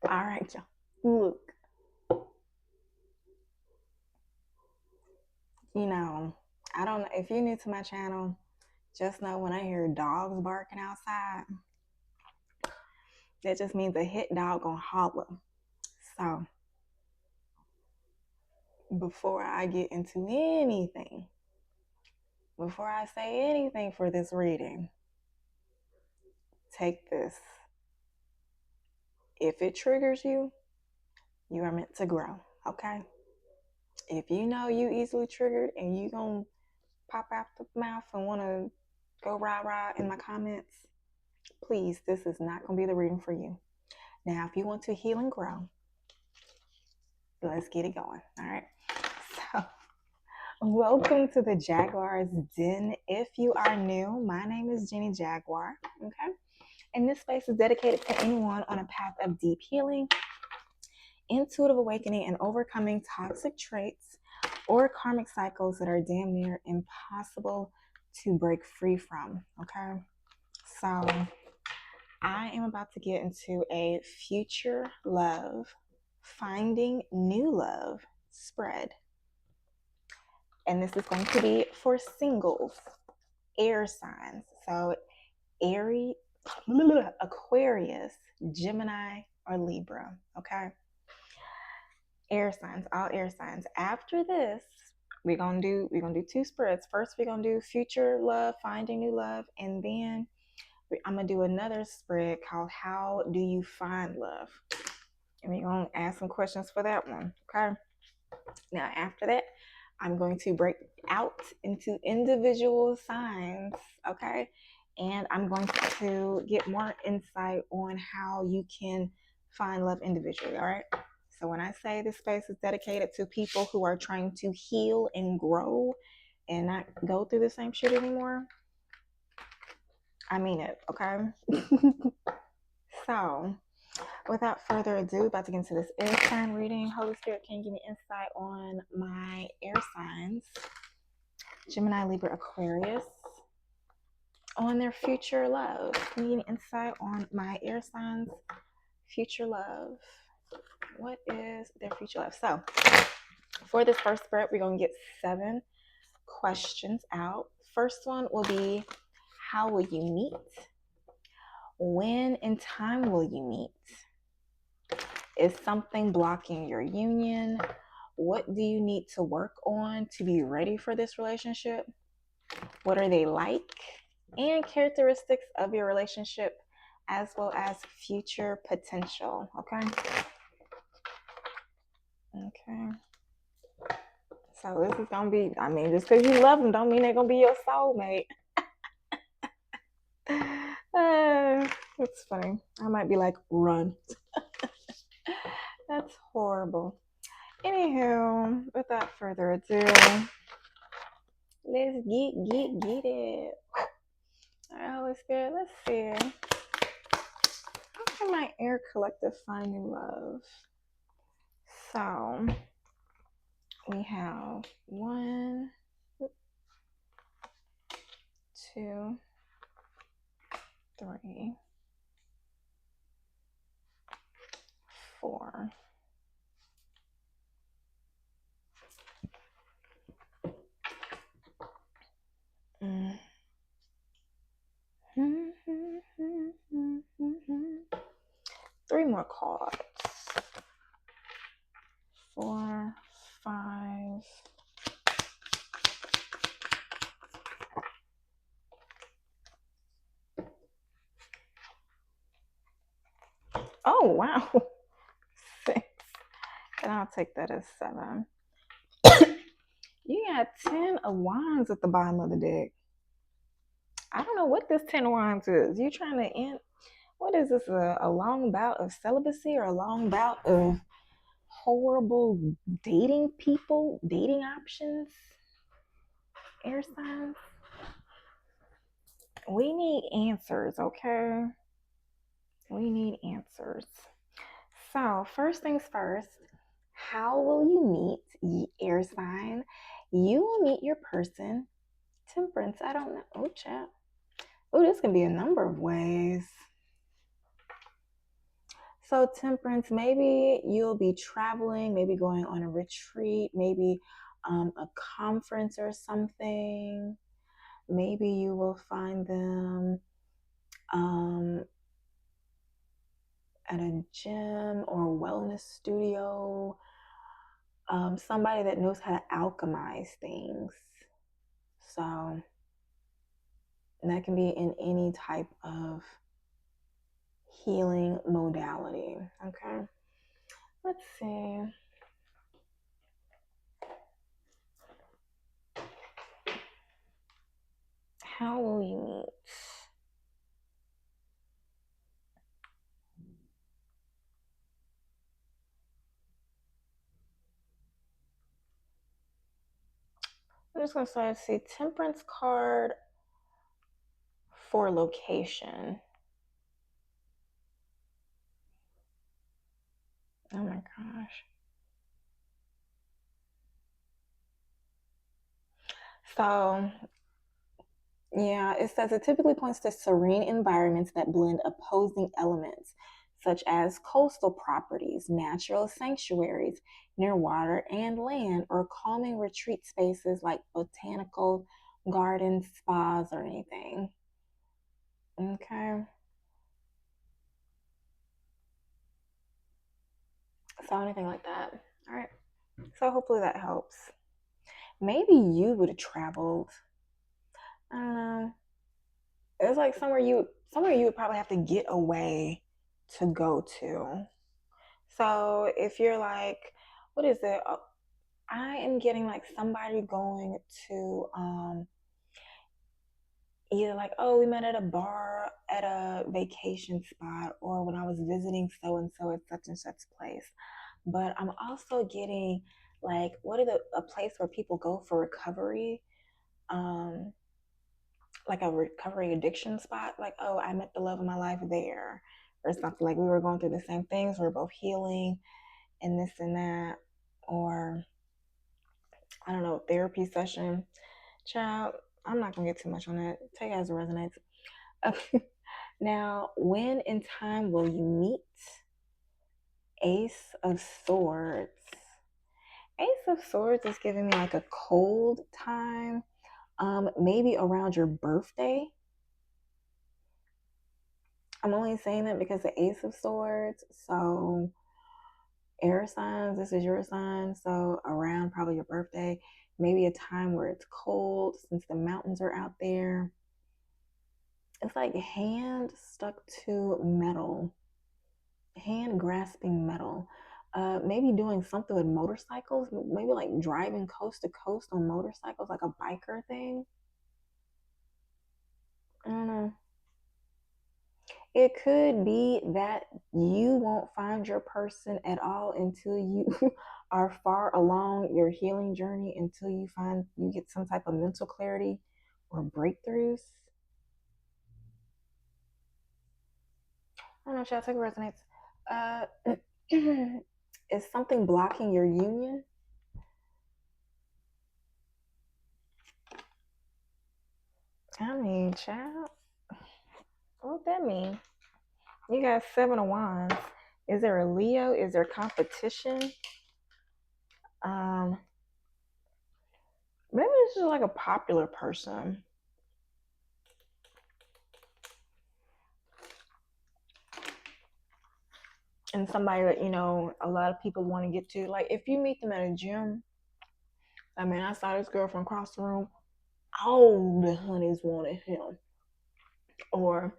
All right, y'all. Look, you know, I don't know if you're new to my channel, just know when I hear dogs barking outside, that just means a hit dog gonna holler. So before I get into anything, before I say anything for this reading, take this. If it triggers you, you are meant to grow. Okay? If you know you easily triggered and you gonna pop out the mouth and wanna go rah rah in my comments, please, this is not gonna be the reading for you. Now, if you want to heal and grow, let's get it going. All right. So, welcome to the Jaguar's Den. If you are new, my name is Jenny Jaguar. Okay. And this space is dedicated to anyone on a path of deep healing, intuitive awakening, and overcoming toxic traits or karmic cycles that are damn near impossible to break free from. Okay. So, I am about to get into a future love, finding new love spread. And this is going to be for singles, air signs. So, Aries, Aquarius, Gemini, or Libra. Okay. Air signs, all air signs. After this, we're gonna do two spreads. First, we're gonna do future love, finding new love, and then I'm gonna do another spread called How Do You Find Love? And we're gonna ask some questions for that one. Okay. Now after that, I'm going to break out into individual signs. Okay. And I'm going to get more insight on how you can find love individually. All right. So when I say this space is dedicated to people who are trying to heal and grow and not go through the same shit anymore, I mean it. Okay. So without further ado, about to get into this air sign reading. Holy Spirit, can you give me insight on my air signs? Gemini, Libra, Aquarius, on their future love. Can you give me insight on my air signs' future love? What is their future love? So, for this first spread, we're going to get 7 questions out. First one will be, how will you meet? When in time will you meet? Is something blocking your union? What do you need to work on to be ready for this relationship? What are they like? And characteristics of your relationship, as well as future potential. Okay. Okay. So this is gonna be, I mean, just because you love them don't mean they're gonna be your soulmate. It's funny. I might be like, run. That's horrible. Anywho, without further ado, let's get it. All right, Holy Spirit, let's see. How can my air collective find new love? So we have 1, 2, 3, 4. Mm. 3 more cards. 4, 5. Oh wow. 6. And I'll take that as 7. You got 10 of wands at the bottom of the deck. I don't know what this 10 of wands is. You trying to end? What is this? A long bout of celibacy or a long bout of horrible dating people, dating options? Air signs. We need answers, okay? We need answers. So, first things first, how will you meet air sign? You will meet your person. Temperance, I don't know. Oh, chat. Oh, this can be a number of ways. So, Temperance, maybe you'll be traveling, maybe going on a retreat, maybe a conference or something. Maybe you will find them um, at a gym or wellness studio, somebody that knows how to alchemize things. So, that can be in any type of healing modality. Okay, let's see. How will you meet? I'm just gonna say, see, Temperance card for location. Oh my gosh. So, yeah, it says it typically points to serene environments that blend opposing elements, such as coastal properties, natural sanctuaries near water and land, or calming retreat spaces like botanical gardens, spas, or anything. Okay. So, anything like that. All right. So, hopefully that helps. Maybe you would have traveled. I don't know. It's like somewhere you would probably have to get away to go to. So if you're like, what is it? I am getting like somebody going to either like, oh, we met at a bar at a vacation spot, or when I was visiting so and so at such and such place. But I'm also getting like, what are a place where people go for recovery? Um, like a recovery addiction spot, like, oh, I met the love of my life there, or something like we were going through the same things, we're both healing and this and that, or I don't know, therapy session. Child, I'm not gonna get too much on that. Take it as it resonates. Now, when in time will you meet? Ace of Swords. Ace of Swords is giving me like a cold time, maybe around your birthday. I'm only saying that because the Ace of Swords. So, air signs, this is your sign. So, around probably your birthday, maybe a time where it's cold since the mountains are out there. It's like hand stuck to metal, hand grasping metal. Maybe doing something with motorcycles, maybe like driving coast to coast on motorcycles, like a biker thing. I don't know. It could be that you won't find your person at all until you are far along your healing journey, until you get some type of mental clarity or breakthroughs. I don't know, shall I take resonates? Uh, is something blocking your union? I mean, child, what that mean? You got 7 of Wands. Is there a Leo? Is there competition? Um, Maybe this is like a popular person. And somebody that, a lot of people want to get to. Like, if you meet them at a gym, I mean, I saw this girl from across the room. All the honeys wanted him. Or,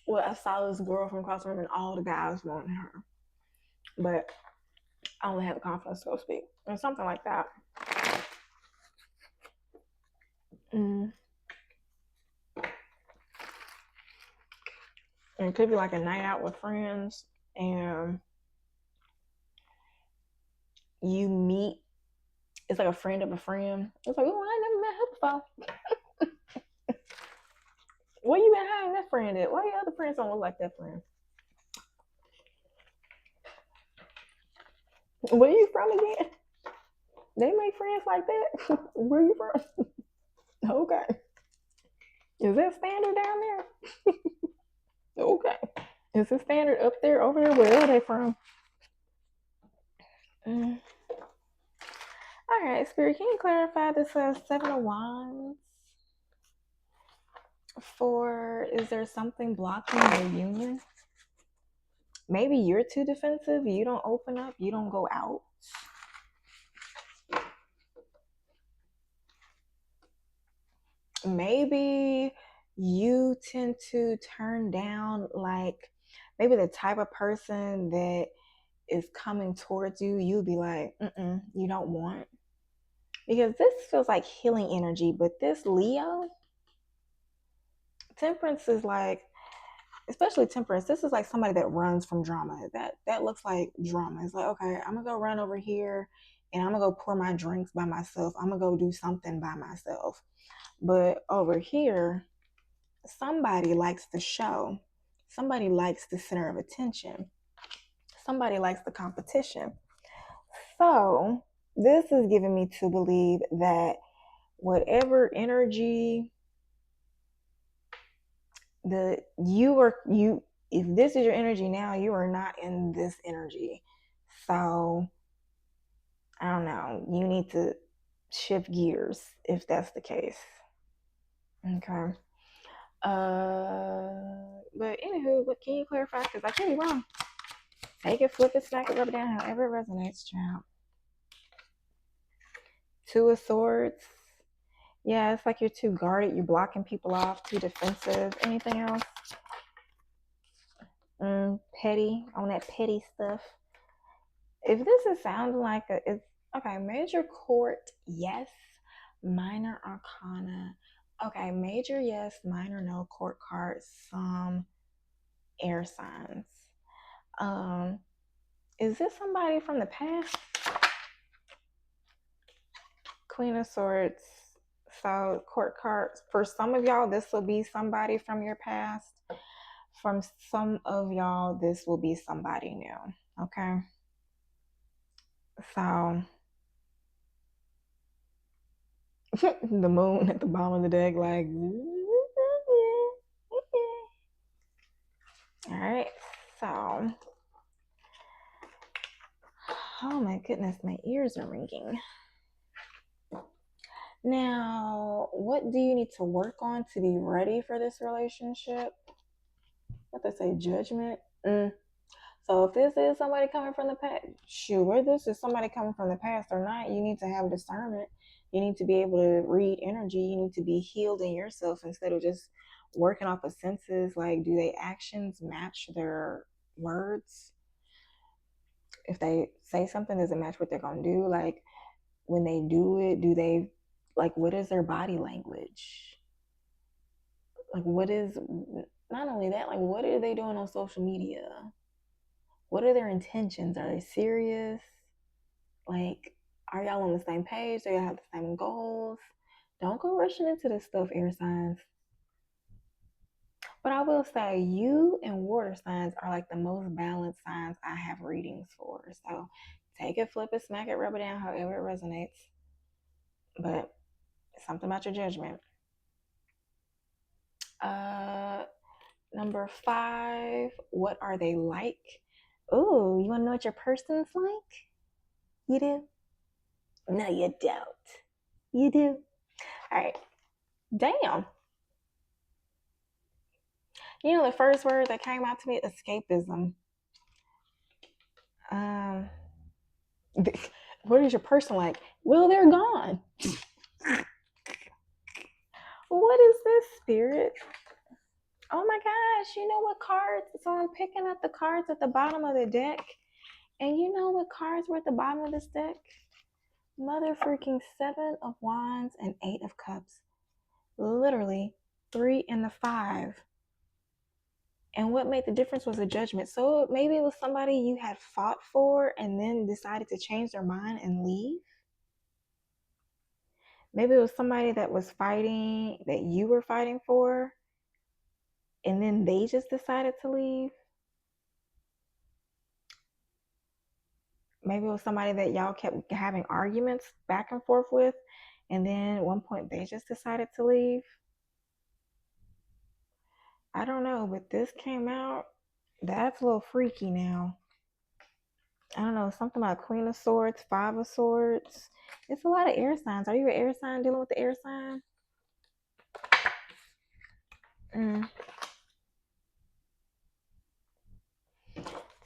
well, I saw this girl from across the room and all the guys wanted her. But I only had the confidence to go speak. Or something like that. Mm. And it could be like a night out with friends, and you meet, it's like a friend of a friend. It's like, oh, I never met her before. Where you been hiding that friend at? Why your other friends don't look like that friend? Where you from again? They make friends like that? Where you from? Okay. Is that standard down there? Okay. Is the standard up there, over there? Where are they from? Mm. All right, Spirit, can you clarify this Seven of Wands? For, is there something blocking the union? Maybe you're too defensive. You don't open up. You don't go out. Maybe you tend to turn down, like, maybe the type of person that is coming towards you, you'll be like, you don't want. Because this feels like healing energy, but this Leo, Temperance is like, especially Temperance, this is like somebody that runs from drama. That looks like drama. It's like, okay, I'm gonna go run over here and I'm gonna go pour my drinks by myself. I'm gonna go do something by myself. But over here, somebody likes the show. Somebody likes the center of attention. Somebody likes the competition. So this is giving me to believe that whatever energy you if this is your energy now, you are not in this energy. So I don't know. You need to shift gears if that's the case. Okay. But anywho, what can you clarify? Because I could be wrong. Take it, flip it, smack it, rub it down, however it resonates, child. Two of Swords. Yeah, it's like you're too guarded. You're blocking people off. Too defensive. Anything else? Petty. On that petty stuff. If this is sounding like it's okay. Major court, yes. Minor arcana. Okay, major, yes. Minor, no. Court cards, some air signs. Is this somebody from the past? Queen of Swords. So court cards. For some of y'all, this will be somebody from your past. From some of y'all, this will be somebody new. Okay. So the moon at the bottom of the deck, like, all right. So, oh my goodness, my ears are ringing. Now, what do you need to work on to be ready for this relationship? What they say, judgment. So if this is somebody coming from the past, sure, this is somebody coming from the past or not, you need to have discernment. You need to be able to read energy. You need to be healed in yourself instead of just working off of senses. Like, do their actions match their words? If they say something, does it match what they're going to do? Like, when they do it, do they, like, what is their body language? Like, what is, not only that, like, what are they doing on social media? What are their intentions? Are they serious? Like, are y'all on the same page? Do y'all have the same goals? Don't go rushing into this stuff, air signs. But I will say, you and water signs are like the most balanced signs I have readings for. So take it, flip it, smack it, rub it down, however it resonates. But it's something about your judgment. Number 5, what are they like? Oh, you want to know what your person's like? You do? No, you don't. You do? All right. Damn. You know, the first word that came out to me, escapism. What is your person like? Well, they're gone. What is this, spirit? Oh my gosh, you know what cards? So I'm picking up the cards at the bottom of the deck. And you know what cards were at the bottom of this deck? Mother freaking 7 of Wands and 8 of Cups. Literally 3 and the 5. And what made the difference was a judgment. So maybe it was somebody you had fought for and then decided to change their mind and leave. Maybe it was somebody that was fighting, that you were fighting for, and then they just decided to leave. Maybe it was somebody that y'all kept having arguments back and forth with, and then at one point they just decided to leave. I don't know, but this came out. That's a little freaky now. I don't know, something about Queen of Swords, Five of Swords. It's a lot of air signs. Are you an air sign dealing with the air sign? Mm.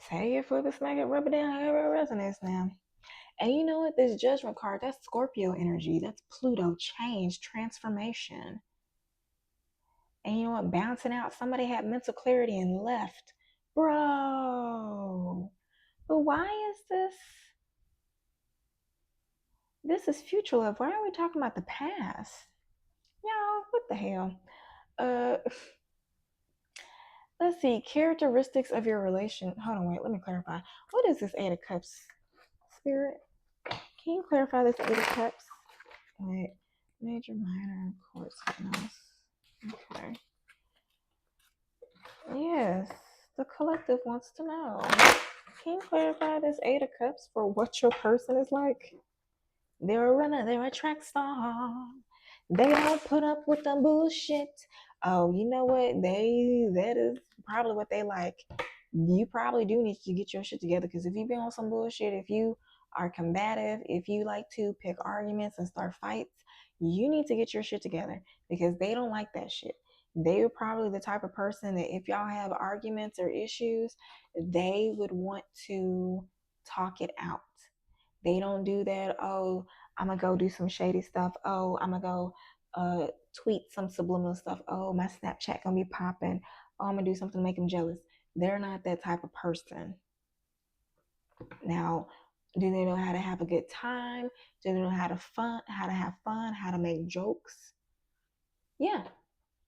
Say it, flip it, smack it, rub it down, however it resonates now. And you know what? This Judgment card, that's Scorpio energy. That's Pluto, change, transformation. And you know what? Bouncing out. Somebody had mental clarity and left. Bro. But why is this? This is future love. Why are we talking about the past? Y'all, what the hell? Uh, let's see. Characteristics of your relation. Hold on, wait. Let me clarify. What is this Eight of Cups? Spirit, can you clarify this Eight of Cups? Wait. Major, minor, quartz, okay. Yes, the collective wants to know. Can you clarify this Eight of Cups for what your person is like? They're a runner, they're a track star. They don't put up with the bullshit. Oh, you know what? That is probably what they like. You probably do need to get your shit together, because if you've been on some bullshit, if you are combative, if you like to pick arguments and start fights, you need to get your shit together, because they don't like that shit. They're probably the type of person that if y'all have arguments or issues, they would want to talk it out. They don't do that. Oh, I'm gonna go do some shady stuff. Oh, I'm gonna go tweet some subliminal stuff. Oh, my Snapchat gonna be popping. Oh, I'm gonna do something to make them jealous. They're not that type of person. Now, do they know how to have a good time? Do they know how to have fun, how to make jokes? Yeah,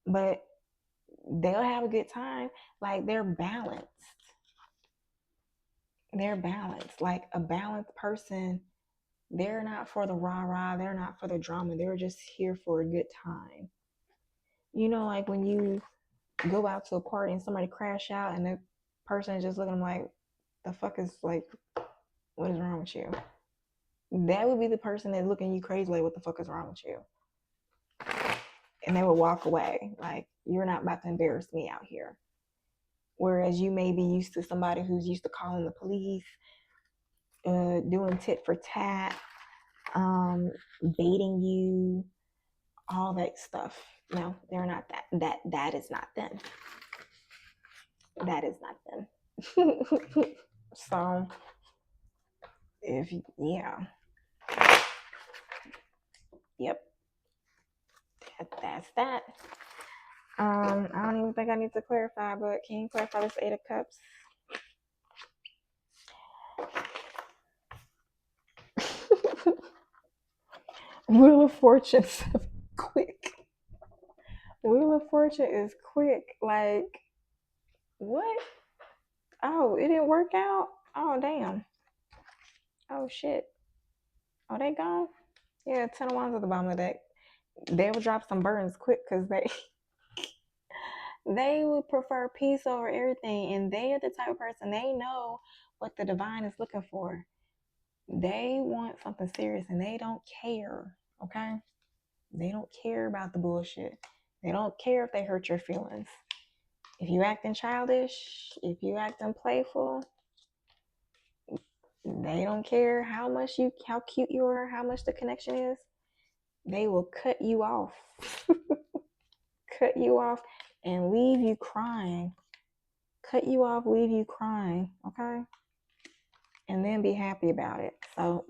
but they'll have a good time. Like, they're balanced. They're balanced. Like a balanced person, they're not for the rah rah. They're not for the drama. They're just here for a good time. You know, like when you go out to a party and somebody crash out and the person is just looking like, the fuck is like, what is wrong with you? That would be the person that's looking you crazy like, what the fuck is wrong with you? And they would walk away like, you're not about to embarrass me out here. Whereas you may be used to somebody who's used to calling the police, doing tit for tat, baiting you, all that stuff. No, they're not that. That is not them. That is not them. So, if yeah, yep, that's that. I don't even think I need to clarify, but can you clarify this Eight of Cups? Wheel of Fortune, quick. Wheel of Fortune is quick. Like, what? Oh, it didn't work out? Oh, damn. Oh, shit. Oh, they gone? Yeah, 10 of Wands at the bottom of the deck. They will drop some burdens quick because they would prefer peace over everything. And they are the type of person, they know what the divine is looking for. They want something serious and they don't care. Okay? They don't care about the bullshit. They don't care if they hurt your feelings. If you acting childish, if you acting playful, they don't care how cute you are, how much the connection is. They will cut you off. Cut you off and leave you crying. Cut you off, leave you crying, okay? And then be happy about it. So,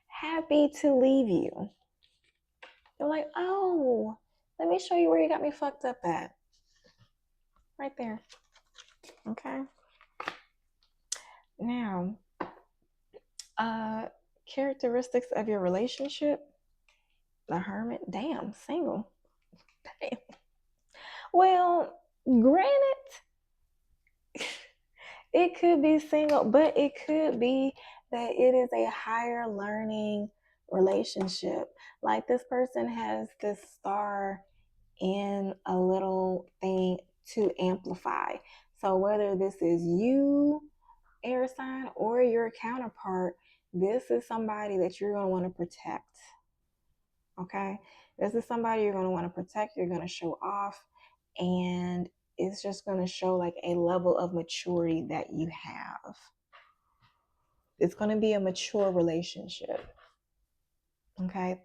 happy to leave you. They're like, oh, let me show you where you got me fucked up at. Right there. Okay. Now, characteristics of your relationship. The Hermit. Damn, single. Damn. Well, granted, it could be single, but it could be that it is a higher learning relationship. Like, this person has this star in a little thing to amplify. So whether this is you, air sign, or your counterpart, this is somebody that you're going to want to protect. Okay? This is somebody you're going to want to protect, you're going to show off, and it's just going to show like a level of maturity that you have. It's going to be a mature relationship. Okay.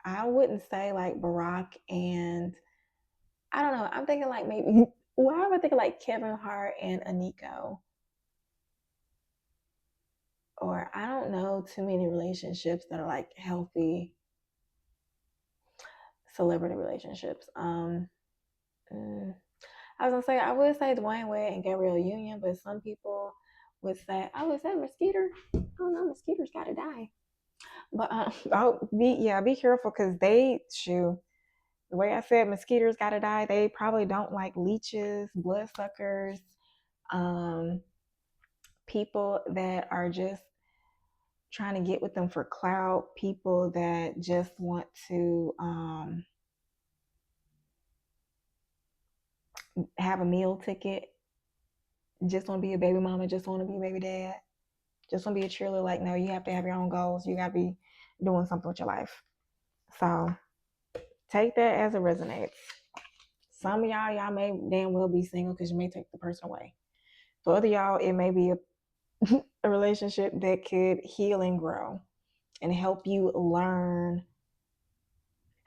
I wouldn't say like Barack and I don't know. I'm thinking like maybe why am I thinking like Kevin Hart and Aniko? Or I don't know too many relationships that are like healthy celebrity relationships. I was gonna say I would say Dwayne Wade and Gabrielle Union, but some people would say I would say Mosquito. I don't know, Mosquito's gotta die. But be careful because they shoot. The way I said mosquitoes gotta die, they probably don't like leeches, bloodsuckers, um, people that are just trying to get with them for clout, people that just want to have a meal ticket, just want to be a baby mama, just want to be a baby dad, just want to be a cheerleader. Like, no, you have to have your own goals. You got to be doing something with your life. So take that as it resonates. Some of y'all may damn well be single because you may take the person away. For other y'all, it may be a relationship that could heal and grow and help you learn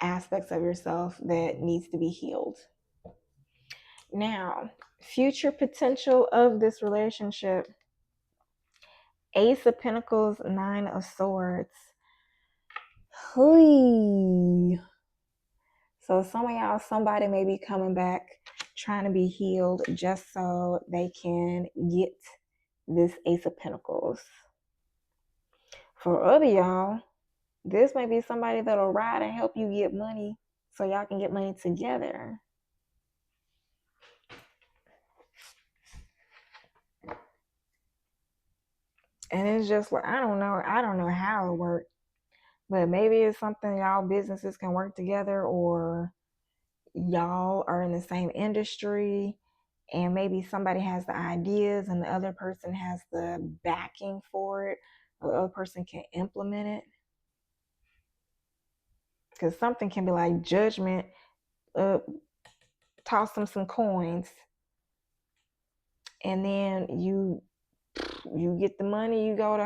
aspects of yourself that needs to be healed. Now, future potential of this relationship. Ace of Pentacles, Nine of Swords. Hui. So some of y'all, somebody may be coming back trying to be healed just so they can get this Ace of Pentacles. For other y'all, this may be somebody that'll ride and help you get money so y'all can get money together. And it's just like, I don't know how it works, but maybe it's something y'all businesses can work together, or y'all are in the same industry and maybe somebody has the ideas and the other person has the backing for it, or the other person can implement it. Because something can be like judgment, toss them some coins, and then you get the money, you go to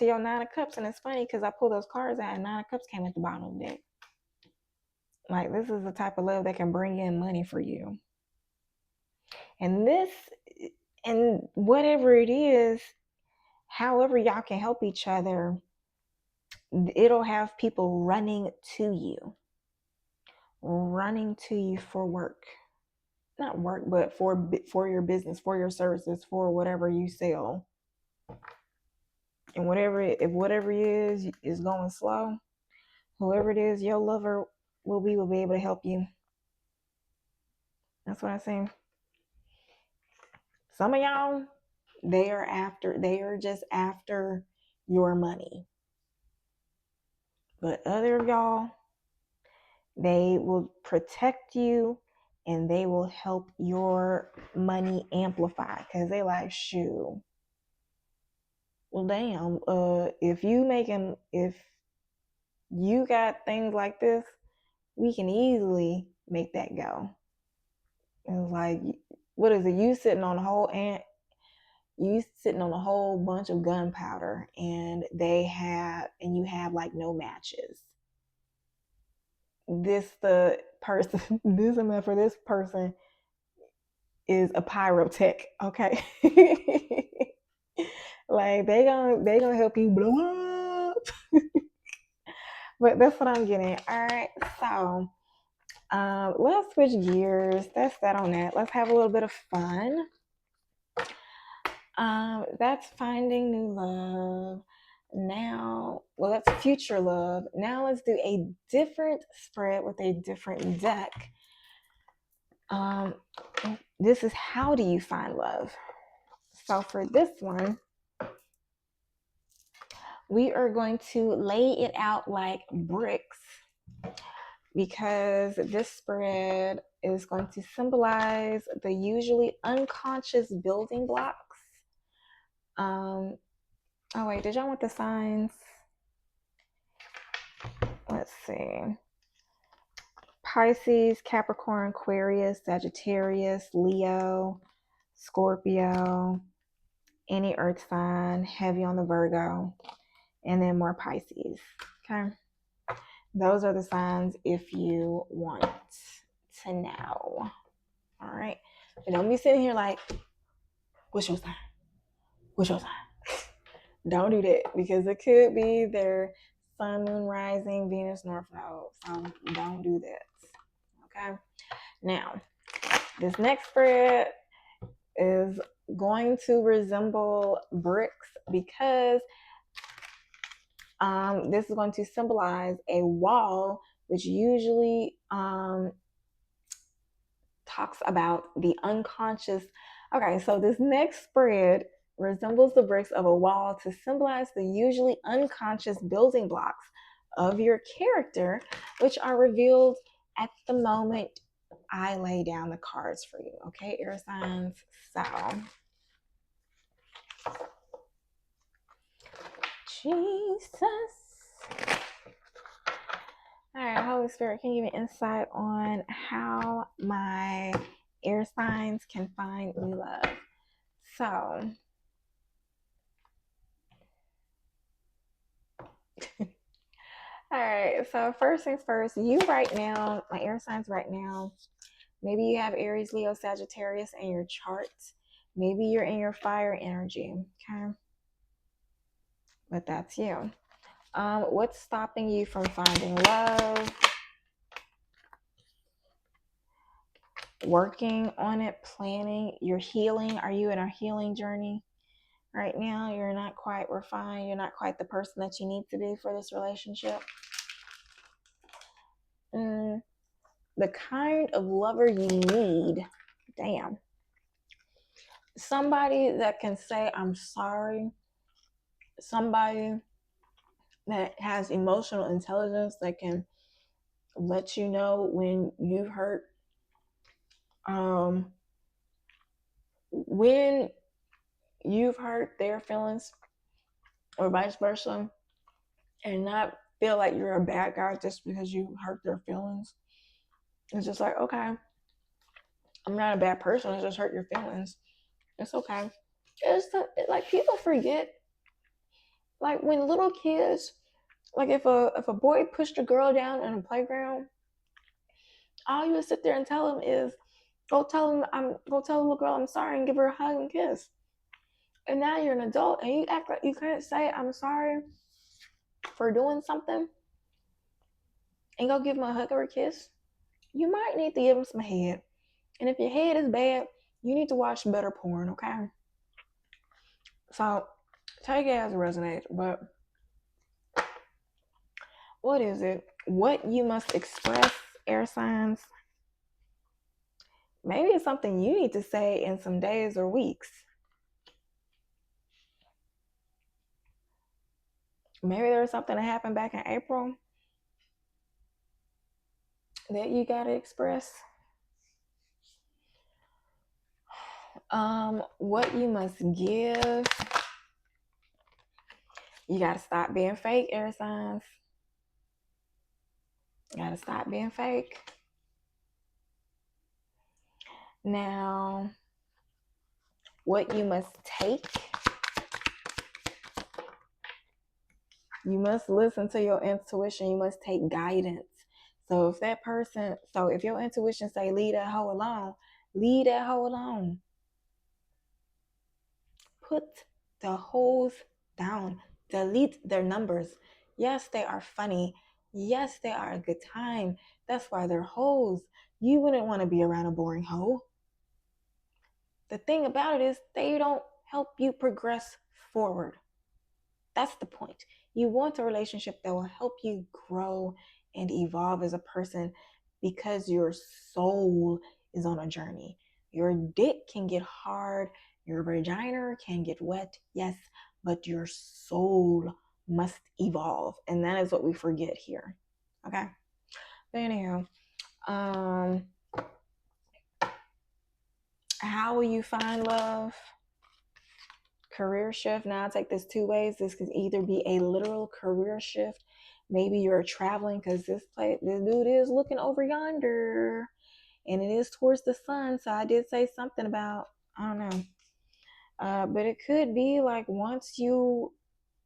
your Nine of Cups. And it's funny because I pulled those cards out and Nine of Cups came at the bottom of the deck. Like, this is the type of love that can bring in money for you. And whatever it is, however y'all can help each other, it'll have people running to you for work. Not work, but for your business, for your services, for whatever you sell. And whatever it is going slow, whoever it is your lover will be able to help you. That's what I say. Some of y'all, they are just after your money. But other of y'all, they will protect you and they will help your money amplify because they like, shoot, well, damn, if you got things like this, we can easily make that go. It's like, what is it? You sitting on a whole bunch of gunpowder, and you have like no matches. The amount for this person is a pyrotech, okay? Like, they gonna help you blow up. But that's what I'm getting. All right, so let's switch gears. That's that on that. Let's have a little bit of fun. That's finding new love. Now, well, that's future love. Now let's do a different spread with a different deck. This is how do you find love? So for this one, we are going to lay it out like bricks, because this spread is going to symbolize the usually unconscious building blocks. Oh wait, did y'all want the signs? Let's see. Pisces, Capricorn, Aquarius, Sagittarius, Leo, Scorpio, any earth sign, heavy on the Virgo, and then more Pisces. Okay. Those are the signs if you want to know. All right. But don't be sitting here like, what's your sign? What's your sign? Don't do that because it could be their sun, moon, rising, Venus, North Node. So don't do that. Okay. Now, this next spread is going to resemble bricks because this is going to symbolize a wall, which usually talks about the unconscious. Okay, so this next spread resembles the bricks of a wall to symbolize the usually unconscious building blocks of your character, which are revealed at the moment I lay down the cards for you. Okay, air signs. So, Jesus. All right, Holy Spirit, can you give me insight on how my air signs can find new love? So, all right, so first things first, you right now, my air signs right now, maybe you have Aries, Leo, Sagittarius in your chart. Maybe you're in your fire energy, okay? But that's you. What's stopping you from finding love? Working on it, planning, your healing. Are you in a healing journey right now? You're not quite refined. You're not quite the person that you need to be for this relationship. The kind of lover you need, damn. Somebody that can say, I'm sorry. Somebody that has emotional intelligence that can let you know when you've hurt. When you've hurt their feelings or vice versa, and not feel like you're a bad guy just because you hurt their feelings. It's just like, okay, I'm not a bad person. I just hurt your feelings. It's okay. Like people forget. Like when little kids, like if a boy pushed a girl down in a playground, all you would sit there and tell him is, go tell the little girl I'm sorry and give her a hug and kiss. And now you're an adult and you act like you can't say I'm sorry for doing something and go give him a hug or a kiss. You might need to give him some head. And if your head is bad, you need to watch better porn, okay? So take it as it resonates, but what is it? What you must express, air signs? Maybe it's something you need to say in some days or weeks. Maybe there's something that happened back in April that you got to express. What you must give. You got to stop being fake, air signs. You got to stop being fake. Now, what you must take. You must listen to your intuition. You must take guidance. So if your intuition say leave that hoe alone, leave that hoe alone. Put the hoes down. Delete their numbers. Yes, they are funny. Yes, they are a good time. That's why they're hoes. You wouldn't want to be around a boring hoe. The thing about it is they don't help you progress forward. That's the point. You want a relationship that will help you grow and evolve as a person because your soul is on a journey. Your dick can get hard, your vagina can get wet, yes, but your soul must evolve. And that is what we forget here. Okay? But anyhow, how will you find love? Career shift. Now I take this two ways. This could either be a literal career shift, Maybe you're traveling because this dude is looking over yonder, and it is towards the sun. So I did say something about, I don't know, but it could be like once you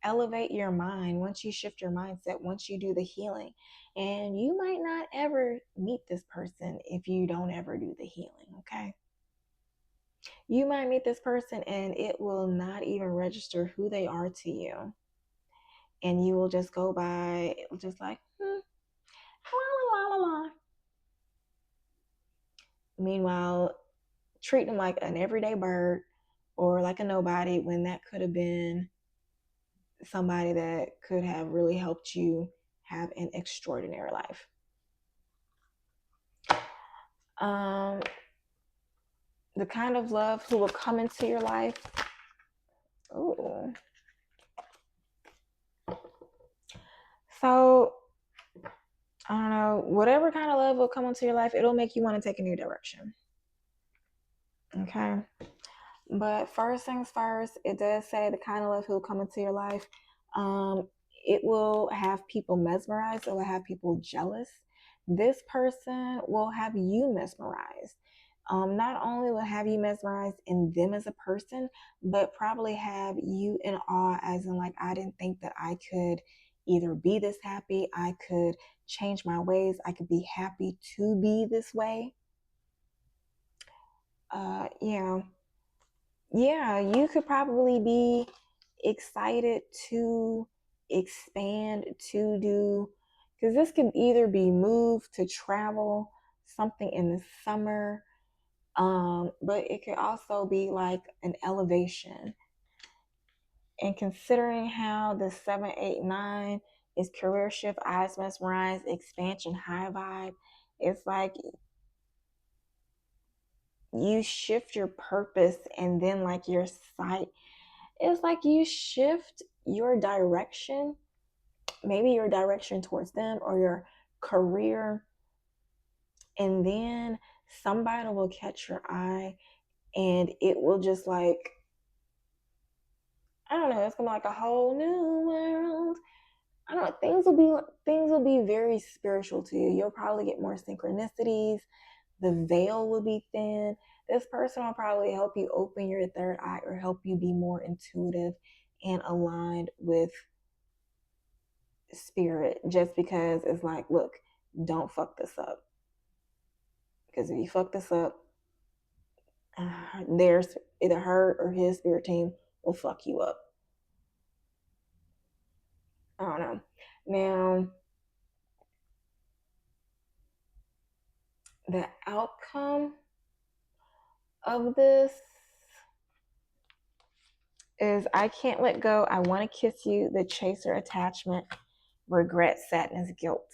elevate your mind, once you shift your mindset, once you do the healing, and you might not ever meet this person if you don't ever do the healing. Okay, you might meet this person and it will not even register who they are to you, and you will just go by just like la la la la la. Meanwhile, treat them like an everyday bird or like a nobody when that could have been somebody that could have really helped you have an extraordinary life. Um, the kind of love who will come into your life. Ooh. So, I don't know, whatever kind of love will come into your life, it'll make you want to take a new direction. Okay. But first things first, it does say the kind of love who will come into your life. Um, it will have people mesmerized. It will have people jealous. This person will have you mesmerized. Not only will have you mesmerized in them as a person, but probably have you in awe, as in like, I didn't think that I could either be this happy, I could change my ways, I could be happy to be this way. Yeah, yeah, you could probably be excited to expand, to do, because this could either be moved to travel, something in the summer, but it could also be like an elevation. And considering how the 789 is career shift, eyes mesmerized, expansion, high vibe, it's like you shift your purpose and then like your sight, it's like you shift your direction, maybe your direction towards them or your career, and then somebody will catch your eye and it will just like, I don't know, it's gonna be like a whole new world. I don't know, things will be very spiritual to you. You'll probably get more synchronicities. The veil will be thin. This person will probably help you open your third eye or help you be more intuitive and aligned with spirit, just because it's like, look, don't fuck this up. Because if you fuck this up, there's either her or his spirit team will fuck you up. I don't know. Now, the outcome of this is I can't let go. I want to kiss you. The chaser attachment, regret, sadness, guilt.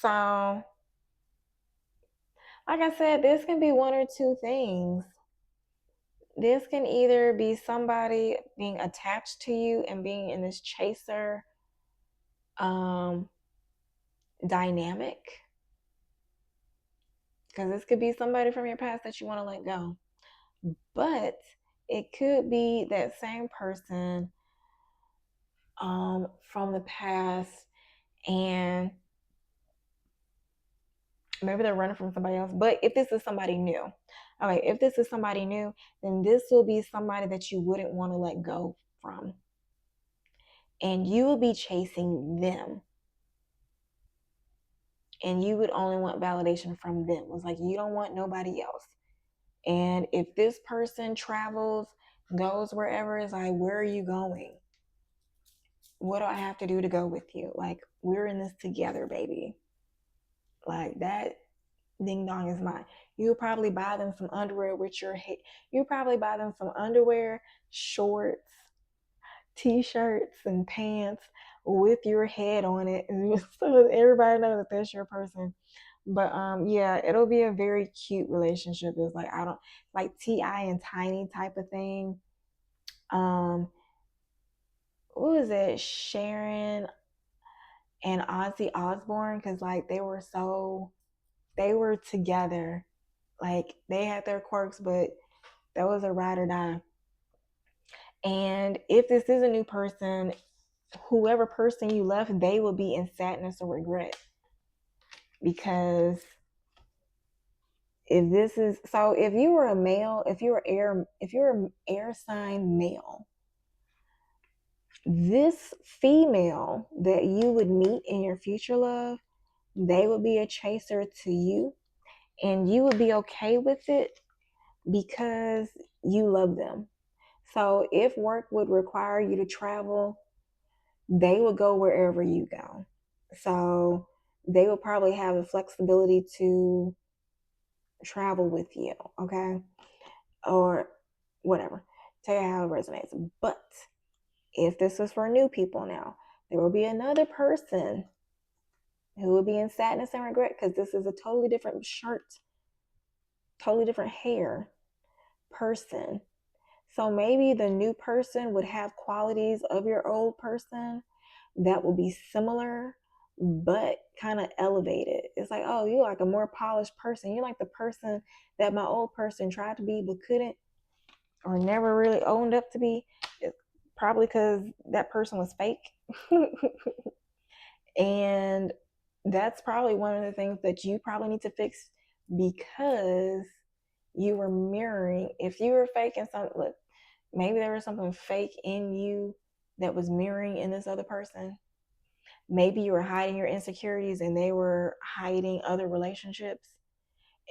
So, like I said, this can be one or two things. This can either be somebody being attached to you and being in this chaser um, dynamic, because this could be somebody from your past that you want to let go. But it could be that same person from the past, and maybe they're running from somebody else. But if this is somebody new, okay, if this is somebody new, then this will be somebody that you wouldn't want to let go from. And you will be chasing them. And you would only want validation from them. It's like you don't want nobody else. And if this person travels, goes wherever, it's like, where are you going? What do I have to do to go with you? Like, we're in this together, baby. Like, that ding dong is mine. You'll probably buy them some underwear with your head. You probably buy them some underwear, shorts, t-shirts, and pants with your head on it, so everybody knows that that's your person. But yeah, it'll be a very cute relationship. It's like, I don't like T.I. and Tiny type of thing. What was it, Sharon and Ozzy Osbourne? Because like they were together. Like they had their quirks, but that was a ride or die. And if this is a new person, whoever person you left, they will be in sadness or regret. Because if you were a male, if you're an air sign male, this female that you would meet in your future love, they would be a chaser to you, and you would be okay with it because you love them. So if work would require you to travel, they would go wherever you go. So they will probably have the flexibility to travel with you, okay? Or whatever. Tell you how it resonates. But if this is for new people now, there will be another person who will be in sadness and regret because this is a totally different shirt, totally different hair person. So maybe the new person would have qualities of your old person that will be similar, but kind of elevated. It's like, oh, you're like a more polished person. You're like the person that my old person tried to be but couldn't, or never really owned up to be. It's probably because that person was fake. And that's probably one of the things that you probably need to fix, because you were mirroring. If you were faking something, look, maybe there was something fake in you that was mirroring in this other person. Maybe you were hiding your insecurities and they were hiding other relationships.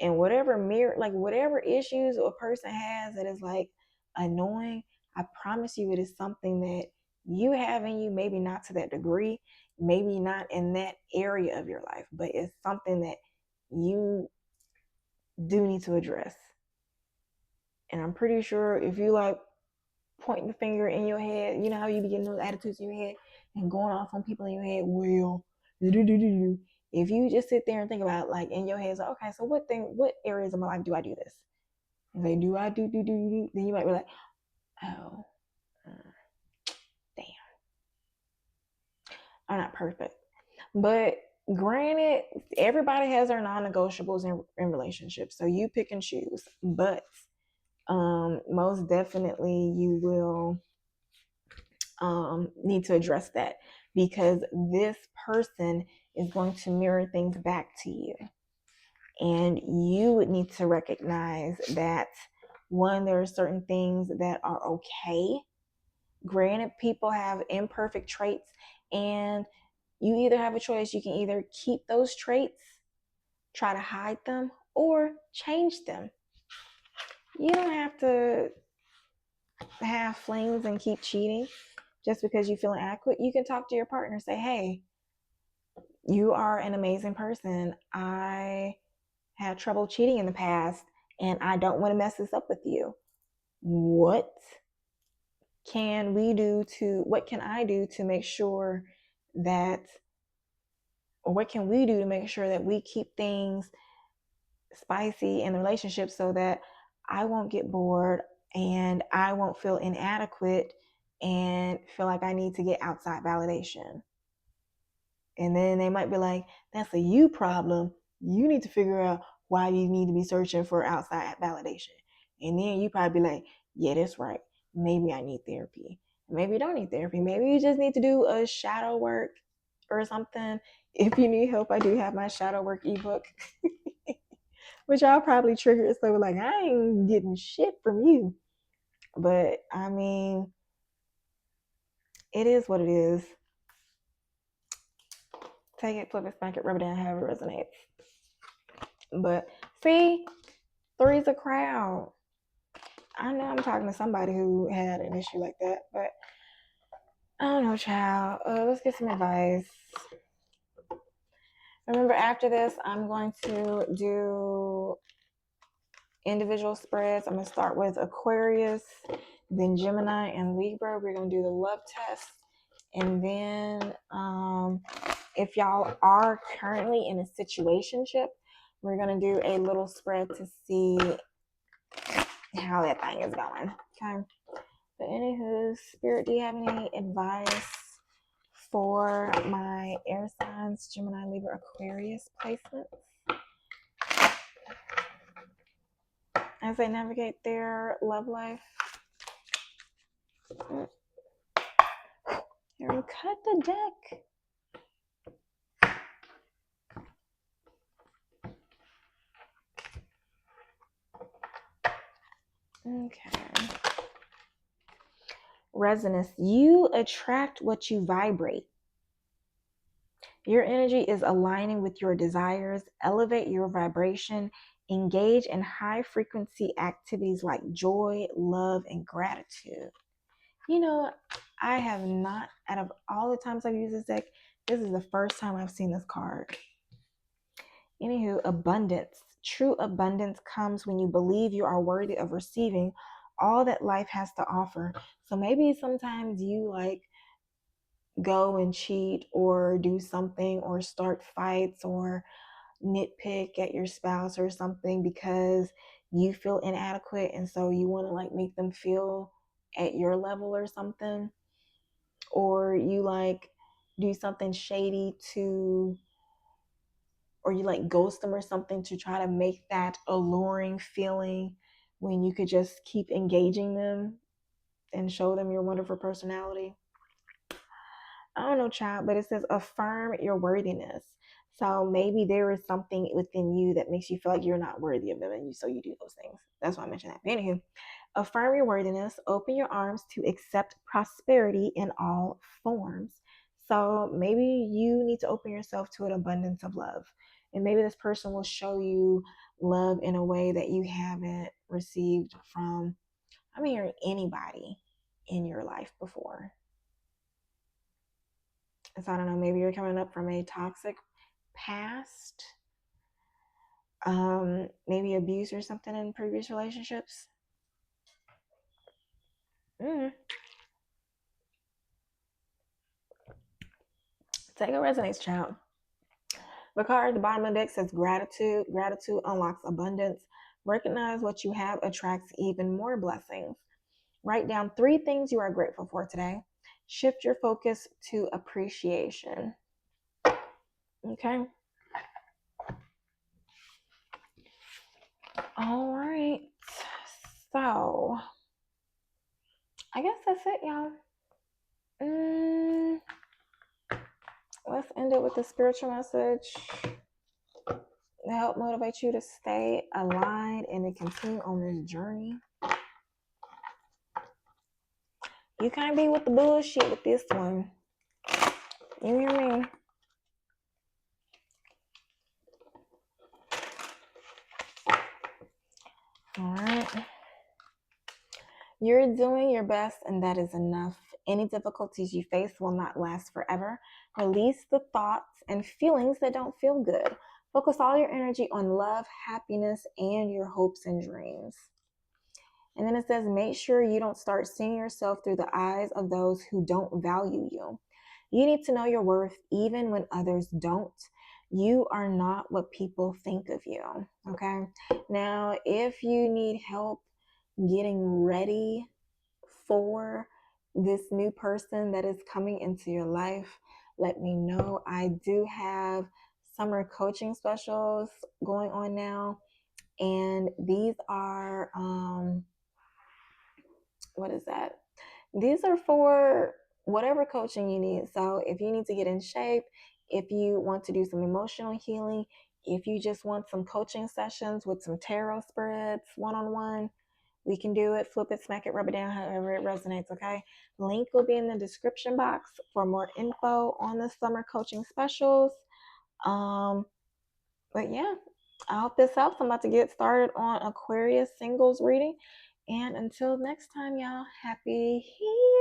And whatever issues a person has that is like annoying, I promise you it is something that you have in you, maybe not to that degree, maybe not in that area of your life, but it's something that you do need to address. And I'm pretty sure if you like pointing the finger in your head, you know how you be getting those attitudes in your head and going off on people in your head, well, if you just sit there and think about it, like in your head, it's like, okay, so what areas of my life do I do this? And they do I do, then you might be like, oh, damn, I'm not perfect. But granted, everybody has their non-negotiables in relationships, so you pick and choose. But most definitely you will need to address that, because this person is going to mirror things back to you. And you would need to recognize that, one, there are certain things that are okay. Granted, people have imperfect traits, and you either have a choice. You can either keep those traits, try to hide them, or change them. You don't have to have flings and keep cheating just because you feel inadequate. You can talk to your partner, say, hey, you are an amazing person. I had trouble cheating in the past and I don't want to mess this up with you. What can I do to make sure that, or what can we do to make sure that we keep things spicy in the relationship so that I won't get bored and I won't feel inadequate and feel like I need to get outside validation. And then they might be like, that's a you problem. You need to figure out why you need to be searching for outside validation. And then you probably be like, yeah, that's right. Maybe I need therapy. Maybe you don't need therapy. Maybe you just need to do a shadow work or something. If you need help, I do have my shadow work ebook, which I'll probably trigger it. So like, I ain't getting shit from you. But I mean, it is what it is. Take it, flip it, smack it, rub it down, however it resonates. But see, three's a crowd. I know I'm talking to somebody who had an issue like that, but I don't know, child. Let's get some advice. Remember, after this, I'm going to do individual spreads. I'm going to start with Aquarius, then Gemini and Libra. We're going to do the love test. And then if y'all are currently in a situationship, we're going to do a little spread to see how that thing is going. Okay. But anywho, Spirit, do you have any advice for my air signs, Gemini, Libra, Aquarius placements as they navigate their love life? Here we cut the deck. Okay. Resonance. You attract what you vibrate. Your energy is aligning with your desires. Elevate your vibration. Engage in high frequency activities like joy, love, and gratitude. You know, I have not, out of all the times I've used this deck, this is the first time I've seen this card. Anywho, abundance. True abundance comes when you believe you are worthy of receiving all that life has to offer. So maybe sometimes you like go and cheat or do something or start fights or nitpick at your spouse or something because you feel inadequate, and so you want to like make them feel at your level or something, or you like do something shady to, or you like ghost them or something to try to make that alluring feeling when you could just keep engaging them and show them your wonderful personality. I don't know, child, but it says affirm your worthiness. So maybe there is something within you that makes you feel like you're not worthy of them, and so you do those things. That's why I mentioned that. But anywho, affirm your worthiness. Open your arms to accept prosperity in all forms. So maybe you need to open yourself to an abundance of love, and maybe this person will show you love in a way that you haven't received from, I mean, or anybody in your life before. So I don't know, maybe you're coming up from a toxic past, maybe abuse or something in previous relationships. Mm. Take a resonates, child. The card at the bottom of the deck says gratitude. Gratitude unlocks abundance. Recognize what you have attracts even more blessings. Write down 3 things you are grateful for today. Shift your focus to appreciation. Okay. All right. So I guess that's it, y'all. Let's end it with a spiritual message to help motivate you to stay aligned and to continue on this journey. You can't be with the bullshit with this one. You hear me? All right. You're doing your best, and that is enough. Any difficulties you face will not last forever. Release the thoughts and feelings that don't feel good. Focus all your energy on love, happiness, and your hopes and dreams. And then it says, make sure you don't start seeing yourself through the eyes of those who don't value you. You need to know your worth even when others don't. You are not what people think of you. Okay. Now, if you need help getting ready for this new person that is coming into your life, let me know. I do have summer coaching specials going on now, and these are what is that? These are for whatever coaching you need. So if you need to get in shape, if you want to do some emotional healing, if you just want some coaching sessions with some tarot spreads one-on-one, we can do it. Flip it, smack it, rub it down, however it resonates, okay? Link will be in the description box for more info on the summer coaching specials. But yeah, I hope this helps. I'm about to get started on Aquarius singles reading. And until next time, y'all, happy healing.